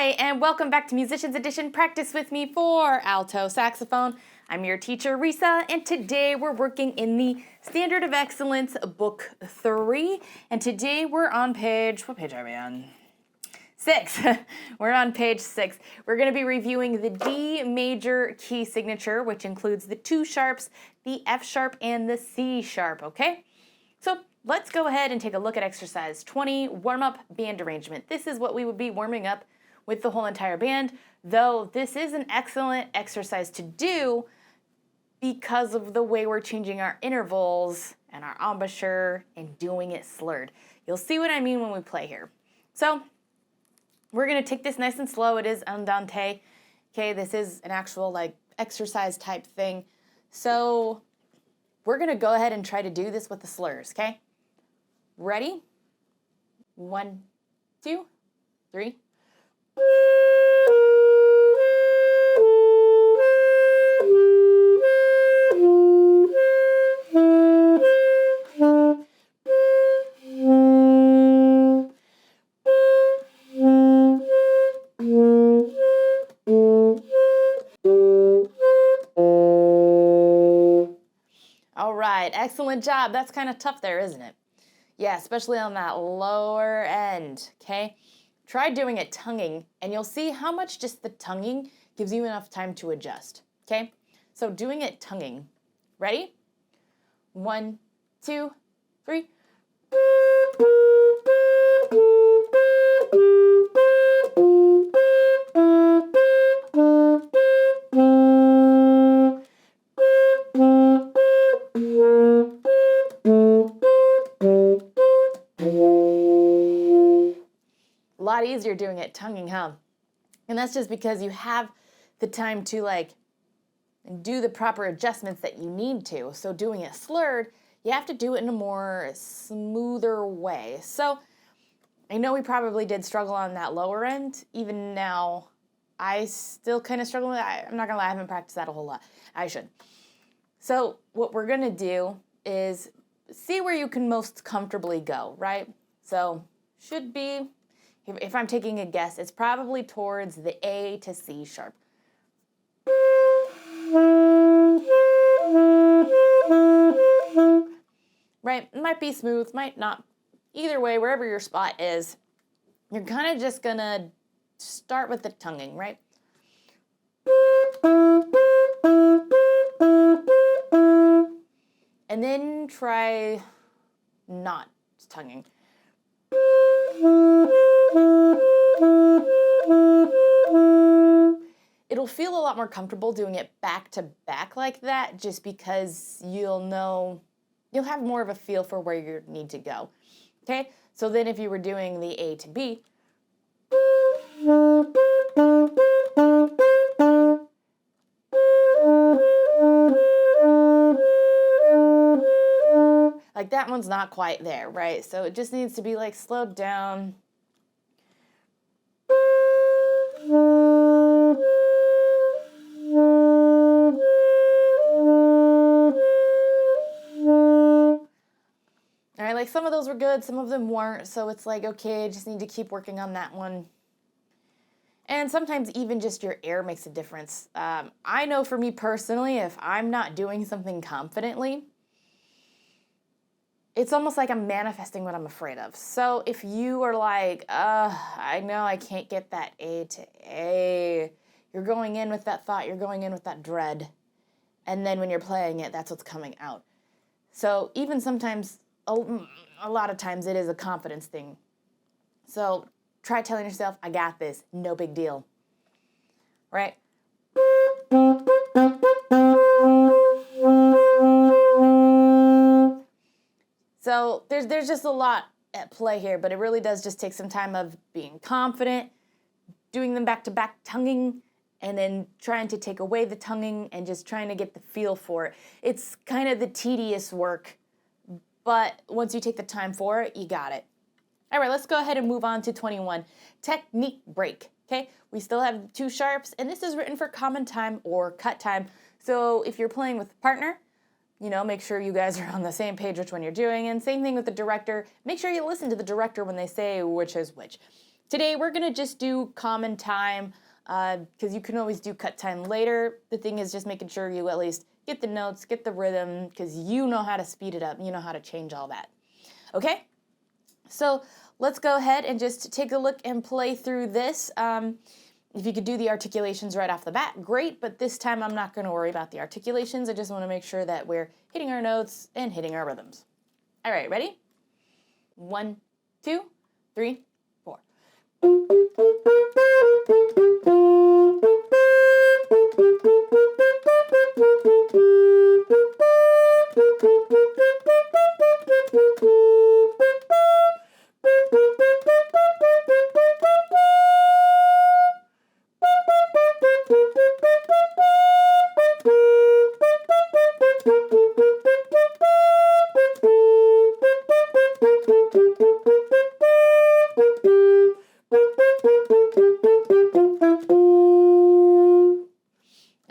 Hi, and welcome back to Musicians Edition Practice with me for Alto Saxophone. I'm your teacher, Risa, and today we're working in the Standard of Excellence Book 3. And today we're on page, what page are we on? 6. We're on page 6. We're going to be reviewing the D major key signature, which includes the 2 sharps, the F sharp, and the C sharp, okay? So let's go ahead and take a look at exercise 20, warm-up band arrangement. This is what we would be warming up with the whole entire band, though this is an excellent exercise to do because of the way we're changing our intervals and our embouchure and doing it slurred. You'll see what I mean when we play here. So we're gonna take this nice and slow. It is andante. Okay, this is an actual like exercise type thing. So we're gonna go ahead and try to do this with the slurs, okay? Ready? 1, 2, 3. All right, excellent job. That's kind of tough there, isn't it? Yeah, especially on that lower end, okay? Try doing it tonguing, and you'll see how much just the tonguing gives you enough time to adjust, okay? So doing it tonguing. Ready? 1, 2, 3. A lot easier doing it tonguing, huh? And that's just because you have the time to like do the proper adjustments that you need to. So doing it slurred, you have to do it in a more smoother way. So I know we probably did struggle on that lower end. Even now, I still kind of struggle with that. I'm not gonna lie, I haven't practiced that a whole lot. I should. So what we're gonna do is see where you can most comfortably go, right? So should be, if I'm taking a guess, it's probably towards the A to C sharp. Right, it might be smooth, might not. Either way, wherever your spot is, you're kind of just gonna start with the tonguing, right? And then try not tonguing. It'll feel a lot more comfortable doing it back to back like that, just because you'll have more of a feel for where you need to go. Okay, so then if you were doing the A to B, like that one's not quite there, right? So it just needs to be like slowed down. All right, like some of those were good, some of them weren't, so it's like, okay, I just need to keep working on that one. And sometimes even just your air makes a difference. I know for me personally, if I'm not doing something confidently, it's almost like I'm manifesting what I'm afraid of. So if you are like, I know I can't get that A to A, you're going in with that thought, you're going in with that dread, and then when you're playing it, that's what's coming out. So even sometimes, a lot of times it is a confidence thing. So try telling yourself, I got this, no big deal, right? So there's just a lot at play here, but it really does just take some time of being confident, doing them back-to-back tonguing, and then trying to take away the tonguing and just trying to get the feel for it. It's kind of the tedious work, but once you take the time for it, you got it. All right, let's go ahead and move on to 21. Technique break, okay? We still have 2 sharps, and this is written for common time or cut time. So if you're playing with a partner, make sure you guys are on the same page which one you're doing, and same thing with the director. Make sure you listen to the director when they say which is which. Today we're gonna just do common time because you can always do cut time later. The thing is just making sure you at least get the notes, get the rhythm, because you know how to speed it up, you know how to change all that. Okay? So let's go ahead and just take a look and play through this. If you could do the articulations right off the bat, great, but this time I'm not gonna worry about the articulations. I just wanna make sure that we're hitting our notes and hitting our rhythms. All right, ready? 1, 2, 3, 4.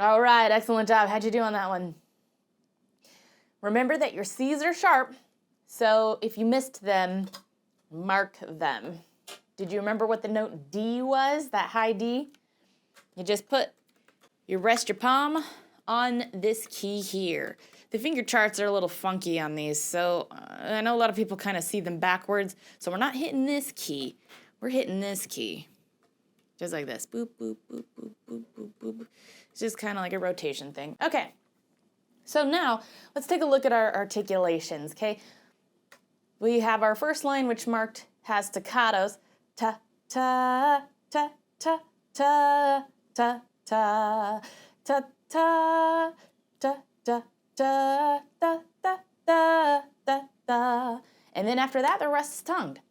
All right, excellent job. How'd you do on that one? Remember that your C's are sharp, so if you missed them, mark them. Did you remember what the note D was, that high D? You rest your palm on this key here. The finger charts are a little funky on these, so I know a lot of people kind of see them backwards, so we're not hitting this key. We're hitting this key. Just like this. Boop, boop, boop, boop, boop, boop, boop. It's just kind of like a rotation thing. Okay. So now, let's take a look at our articulations, okay? We have our first line, which has staccatos. Ta, ta, ta, ta, ta, ta, ta, ta, ta, ta, ta, ta, ta, ta, ta, ta, ta. And then after that, the rest is tongued.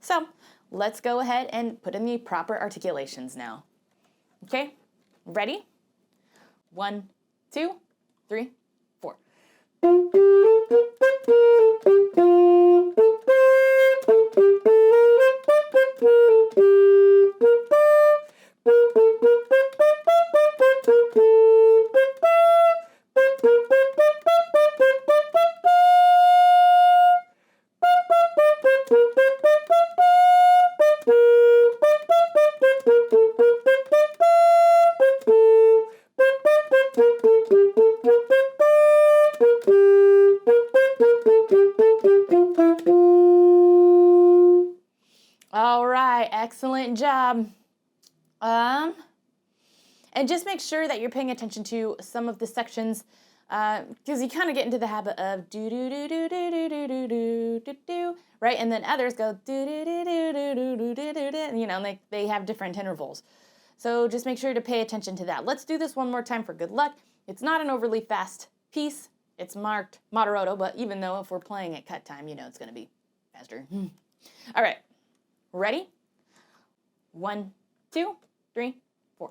So, let's go ahead and put in the proper articulations now. Okay? Ready? 1, 2, 3, 4. All right, excellent job. And just make sure that you're paying attention to some of the sections because you kind of get into the habit of do do do do do do do do do do do, right? And then others go do do do do do do do do do do. You know, like they have different intervals. So just make sure to pay attention to that. Let's do this one more time for good luck. It's not an overly fast piece. It's marked moderato, but even though if we're playing at cut time, you know it's going to be faster. All right. Ready? 1, 2, 3, 4.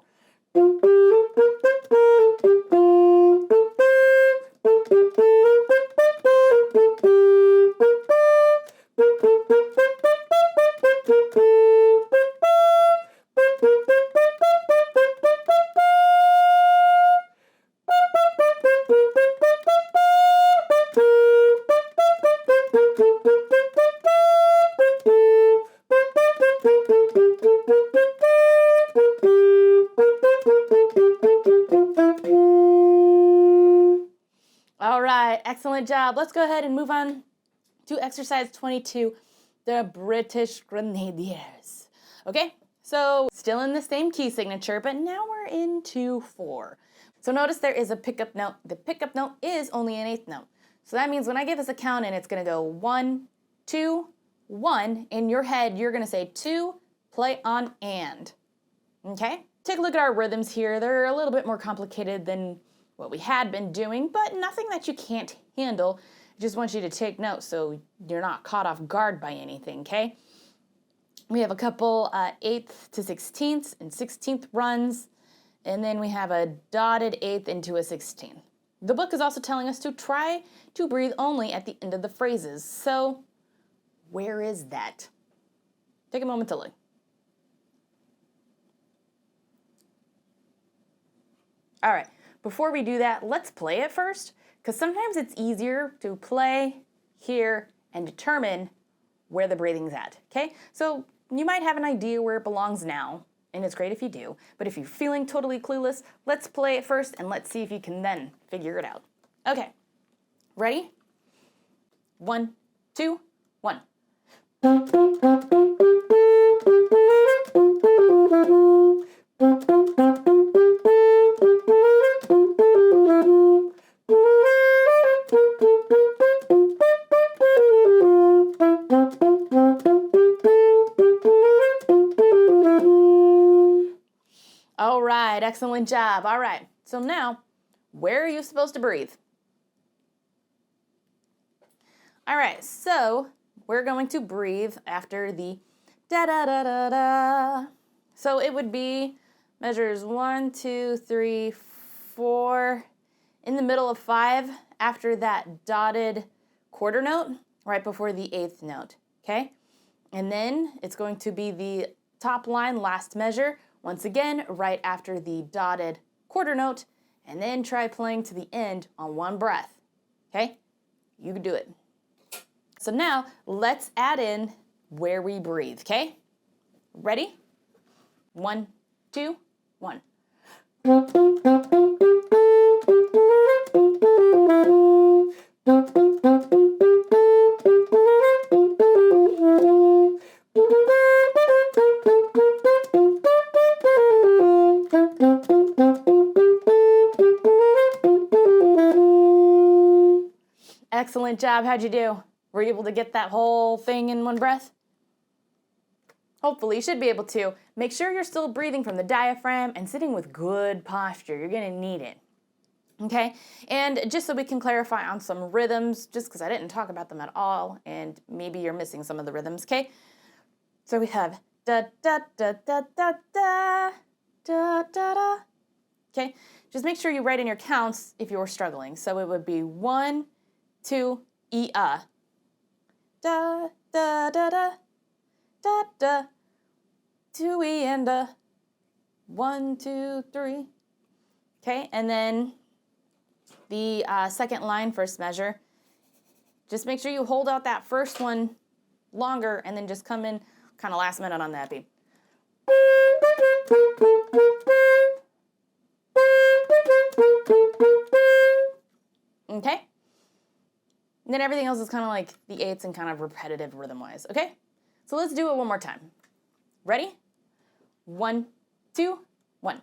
All right, excellent job. Let's go ahead and move on to exercise 22, the British Grenadiers. Okay, so still in the same key signature, but now we're into 4. So notice there is a pickup note. The pickup note is only an 8th note. So that means when I give this a count in, it's gonna go 1, 2, 1. In your head, you're gonna say 2, play on and. Okay? Take a look at our rhythms here. They're a little bit more complicated than what we had been doing, but nothing that you can't handle. I just want you to take note so you're not caught off guard by anything, okay? We have a couple 8th to 16th and 16th runs, and then we have a dotted 8th into a 16th. The book is also telling us to try to breathe only at the end of the phrases. So, where is that? Take a moment to look. All right, before we do that, let's play it first, because sometimes it's easier to play, hear, and determine where the breathing's at, okay? So you might have an idea where it belongs now, and it's great if you do. But if you're feeling totally clueless, let's play it first and let's see if you can then figure it out. Okay, ready? 1, 2, 1. All right, excellent job. All right, so now, where are you supposed to breathe? All right, so we're going to breathe after the da-da-da-da-da. So it would be measures 1, 2, 3, 4, in the middle of 5, after that dotted quarter note, right before the 8th note, okay? And then it's going to be the top line, last measure, once again, right after the dotted quarter note, and then try playing to the end on one breath, okay? You can do it. So now, let's add in where we breathe, okay? Ready? 1, 2, 1. Excellent job. How'd you do? Were you able to get that whole thing in one breath? Hopefully, you should be able to. Make sure you're still breathing from the diaphragm and sitting with good posture. You're going to need it. Okay? And just so we can clarify on some rhythms, just because I didn't talk about them at all, and maybe you're missing some of the rhythms, okay? So we have da da da da da da da da da. Okay? Just make sure you write in your counts if you're struggling. So it would be 1, 2, E-a. Da da da da da da. 2 E and a. 1, 2, 3. Okay, and then the second line, first measure. Just make sure you hold out that first one longer and then just come in kind of last minute on that beat. Okay? And then everything else is kind of like the 8ths and kind of repetitive rhythm-wise, okay? So let's do it one more time. Ready? 1, 2, 1.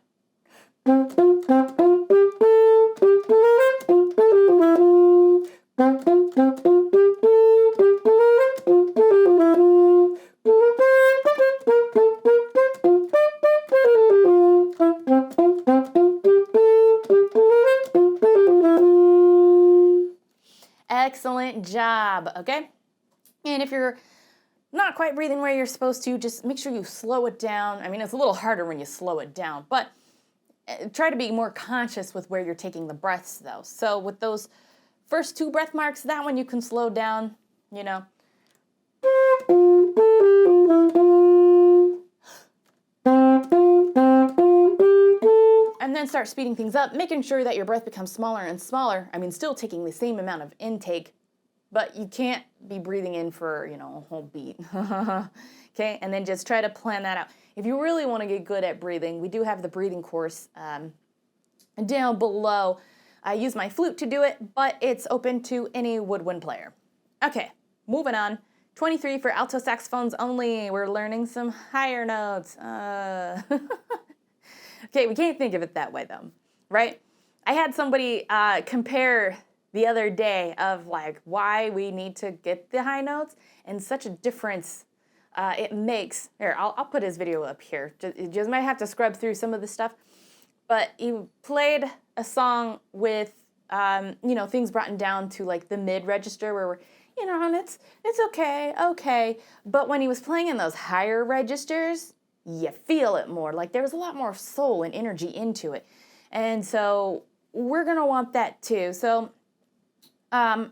Excellent job, okay? And if you're not quite breathing where you're supposed to, just make sure you slow it down. I mean, it's a little harder when you slow it down, but try to be more conscious with where you're taking the breaths, though. So with those first 2 breath marks, that one you can slow down, you know. And then start speeding things up, making sure that your breath becomes smaller and smaller. I mean, still taking the same amount of intake, but you can't be breathing in for, you know, a whole beat. Okay, and then just try to plan that out. If you really want to get good at breathing, we do have the breathing course down below. I use my flute to do it, but it's open to any woodwind player. Okay, moving on. 23 for alto saxophones only. We're learning some higher notes. Okay, we can't think of it that way though, right? I had somebody compare the other day of like why we need to get the high notes and such a difference it makes. Here, I'll put his video up here. You just might have to scrub through some of the stuff. But he played a song with, you know, things brought down to like the mid register where we're, you know, and it's okay. But when he was playing in those higher registers, you feel it more. Like there was a lot more soul and energy into it. And so we're going to want that too. So I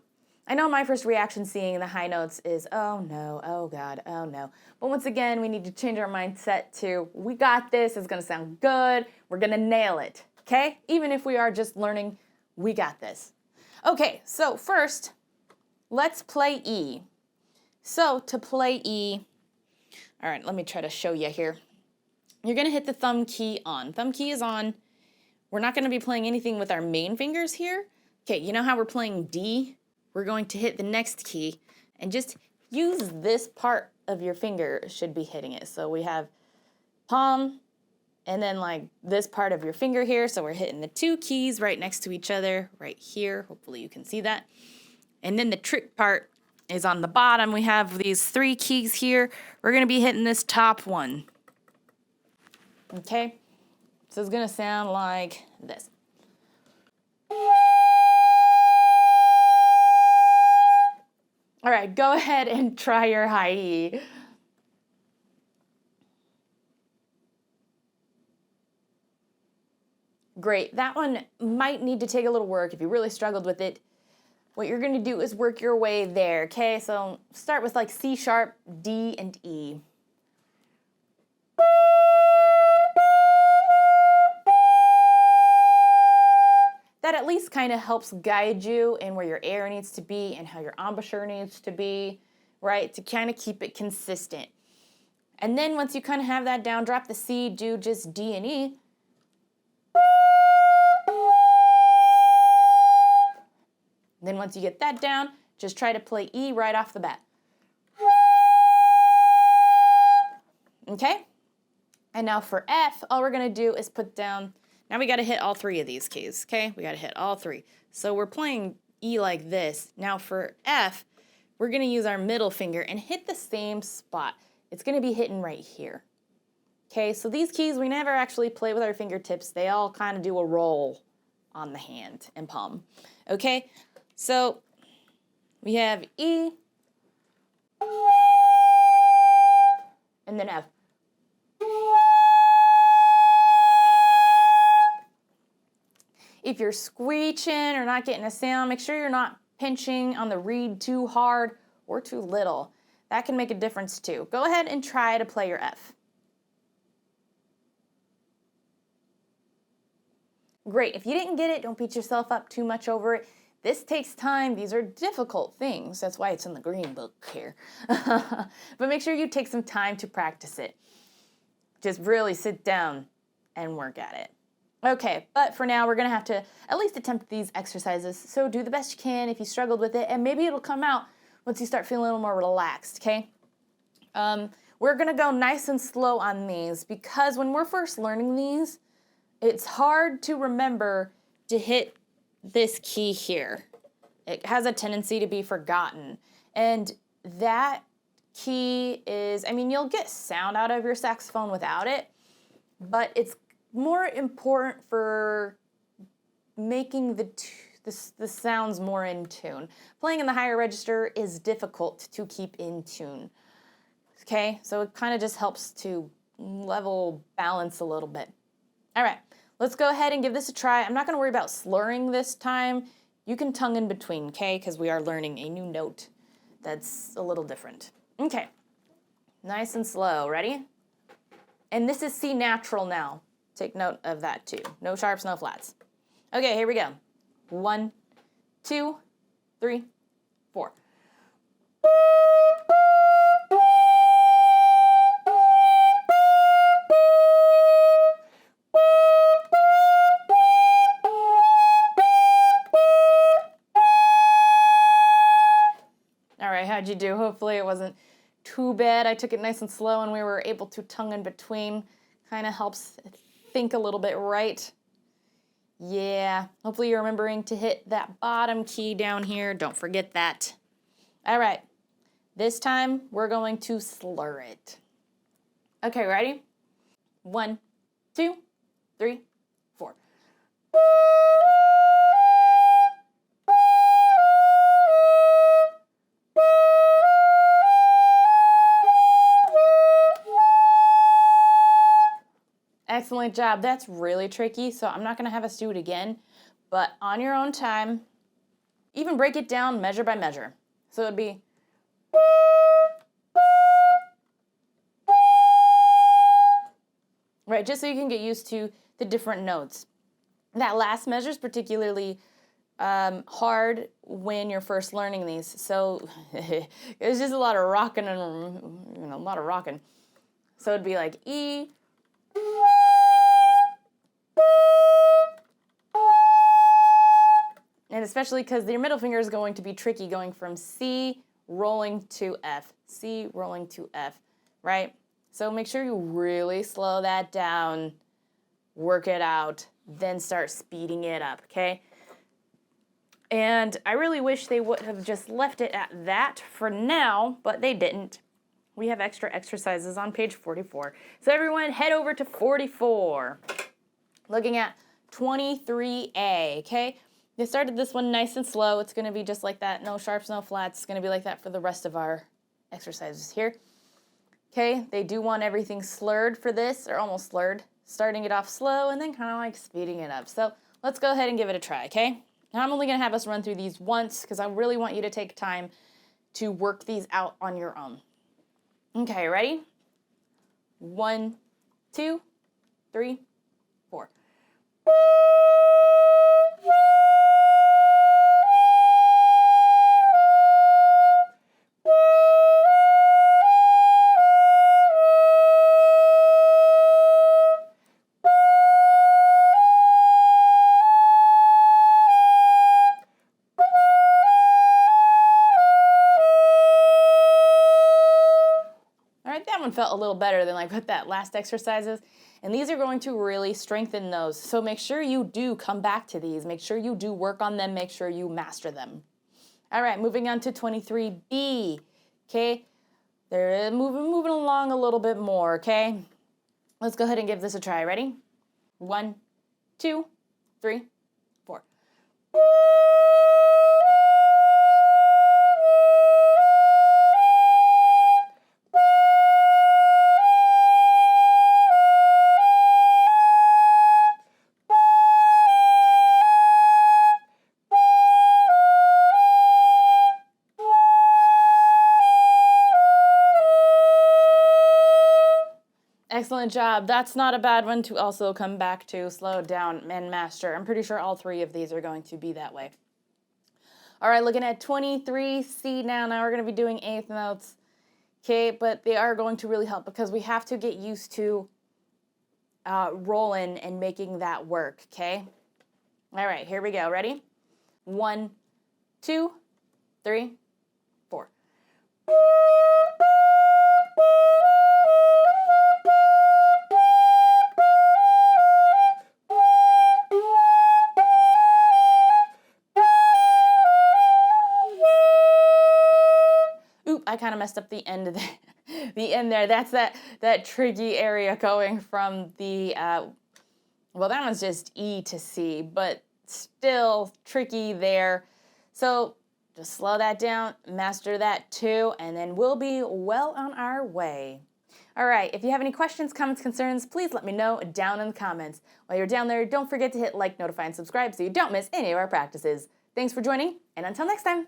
know my first reaction seeing the high notes is, oh no, oh God, oh no. But once again, we need to change our mindset to, we got this, it's going to sound good, we're going to nail it, okay? Even if we are just learning, we got this. Okay, so first, let's play E. So to play E, All right, let me try to show you here. You're gonna hit the thumb key on. Thumb key is on. We're not gonna be playing anything with our main fingers here. Okay, you know how we're playing D? We're going to hit the next key and just use this part of your finger should be hitting it. So we have palm and then like this part of your finger here. So we're hitting the two keys right next to each other right here. Hopefully you can see that. And then the trick part is on the bottom. We have these three keys here. We're gonna be hitting this top one. Okay, so it's gonna sound like this. All right, go ahead and try your high E. Great, that one might need to take a little work if you really struggled with it. What you're gonna do is work your way there, okay? So start with like C sharp, D, and E. That at least kind of helps guide you in where your air needs to be and how your embouchure needs to be, right? To kind of keep it consistent. And then once you kind of have that down, drop the C, do just D and E. Then once you get that down, just try to play E right off the bat. Okay? And now for F, all we're gonna do is put down, now we gotta hit all three of these keys, okay? We gotta hit all three. So we're playing E like this. Now for F, we're gonna use our middle finger and hit the same spot. It's gonna be hitting right here. Okay, so these keys, we never actually play with our fingertips. They all kind of do a roll on the hand and palm. Okay, so we have E, and then F. If you're screeching or not getting a sound, make sure you're not pinching on the reed too hard or too little. That can make a difference too. Go ahead and try to play your F. Great. If you didn't get it, don't beat yourself up too much over it. This takes time. These are difficult things. That's why it's in the green book here. But make sure you take some time to practice it. Just really sit down and work at it. Okay, but for now, we're gonna have to at least attempt these exercises. So do the best you can if you struggled with it, and maybe it'll come out once you start feeling a little more relaxed, okay? We're gonna go nice and slow on these because when we're first learning these, it's hard to remember to hit this key here. It has a tendency to be forgotten. And that key is, I mean, you'll get sound out of your saxophone without it, but it's more important for making the sounds more in tune. Playing in the higher register is difficult to keep in tune. Okay, so it kind of just helps to level balance a little bit. All right, let's go ahead and give this a try. I'm not gonna worry about slurring this time. You can tongue in between, okay? Because we are learning a new note that's a little different. Okay, nice and slow, ready? And this is C natural now. Take note of that too. No sharps, no flats. Okay, here we go. 1, 2, 3, 4. All right, how'd you do? Hopefully it wasn't too bad. I took it nice and slow and we were able to tongue in between. Kind of helps think a little bit, right? Yeah, hopefully you're remembering to hit that bottom key down here. Don't forget that. All right, this time we're going to slur it. Okay, ready? 1, 2, 3, 4. Excellent job. That's really tricky, so I'm not going to have us do it again, but on your own time, even break it down measure by measure. So it'd be right, just so you can get used to the different notes. That last measure is particularly hard when you're first learning these, so it's just a lot of rocking and a lot of rocking. So it'd be like E, and especially because your middle finger is going to be tricky going from C rolling to F, C rolling to F, right? So make sure you really slow that down, work it out, then start speeding it up, okay? And I really wish they would have just left it at that for now, but they didn't. We have extra exercises on page 44. So everyone head over to 44. Looking at 23A, okay? They started this one nice and slow. It's gonna be just like that, no sharps, no flats. It's gonna be like that for the rest of our exercises here. Okay, they do want everything slurred for this, or almost slurred. Starting it off slow and then kind of like speeding it up. So let's go ahead and give it a try, okay? Now I'm only gonna have us run through these once because I really want you to take time to work these out on your own. Okay, ready? 1, 2, 3, 4. That one felt a little better than like what that last exercises. And these are going to really strengthen those. So make sure you do come back to these. Make sure you do work on them. Make sure you master them. All right, moving on to 23B. Okay, they're moving along a little bit more, okay? Let's go ahead and give this a try. Ready? 1, 2, 3, 4. Excellent job. That's not a bad one to also come back to, slow down, and master. I'm pretty sure all three of these are going to be that way. All right, looking at 23C now. Now we're going to be doing eighth notes. Okay, but they are going to really help because we have to get used to rolling and making that work, okay? All right, here we go. Ready? 1, 2, 3, 4. I kind of messed up the end of the end there. That's that tricky area going from the, well, that one's just E to C, but still tricky there. So just slow that down, master that too, and then we'll be well on our way. All right, if you have any questions, comments, concerns, please let me know down in the comments. While you're down there, don't forget to hit like, notify, and subscribe so you don't miss any of our practices. Thanks for joining, and until next time.